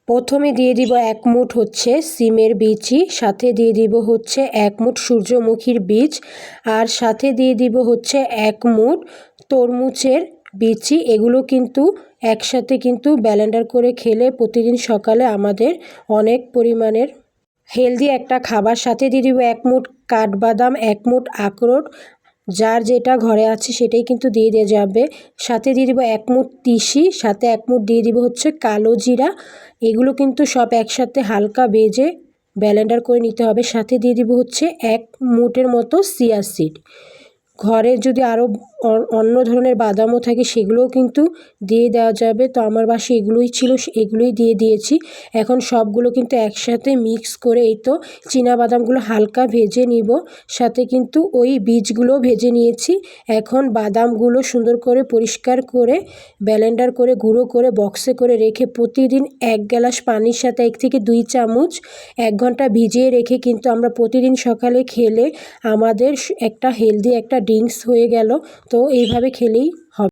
প্রথমে দিয়ে দিব 1 মুঠ হচ্ছে সিমের বিচি, সাথে দিয়ে দিব হচ্ছে 1 মুঠ সূর্যমুখীর বীজ, আর সাথে দিয়ে দিব হচ্ছে 1 মুঠ তরমুজের বিচি। এগুলো কিন্তু একসাথে কিন্তু ব্লেন্ডার করে খেলে প্রতিদিন সকালে আমাদের অনেক পরিমাণের হেলদি একটা খাবার। সাথে দিয়ে দিব 1 মুঠ কাঠবাদাম, 1 মুঠ আখরোট, যার যেটা ঘরে আছে সেটাই কিন্তু দিয়ে দেওয়া যাবে। সাথে দিয়ে দিব 1 মুঠ তিসি, সাথে 1 মুঠ দিয়ে দিব হচ্ছে কালো জিরা। এগুলো কিন্তু সব একসাথে হালকা ভেজে ব্লেন্ডার করে নিতে হবে। সাথে দিয়ে দিব হচ্ছে 1 মুঠের মতো চিয়া সিড। ঘরে যদি আরও অন্য ধরনের বাদামও থাকে সেগুলোও কিন্তু দিয়ে দেওয়া যাবে। তো আমার বাসায় এগুলোই ছিল, এগুলোই দিয়ে দিয়েছি। এখন সবগুলো কিন্তু একসাথে মিক্স করে এই তো বাদামগুলো হালকা ভেজে নিব, সাথে কিন্তু ওই বীজগুলো ভেজে নিয়েছি। এখন বাদামগুলো সুন্দর করে পরিষ্কার করে ব্লেন্ডার করে গুঁড়ো করে বক্সে করে রেখে প্রতিদিন 1 গ্লাস পানির সাথে 1 থেকে 2 চামচ 1 ঘন্টা ভিজিয়ে রেখে কিন্তু আমরা প্রতিদিন সকালে খেলে আমাদের একটা হেলদি একটা ড্রিঙ্কস হয়ে গেল। তো এইভাবে খেলেই হবে।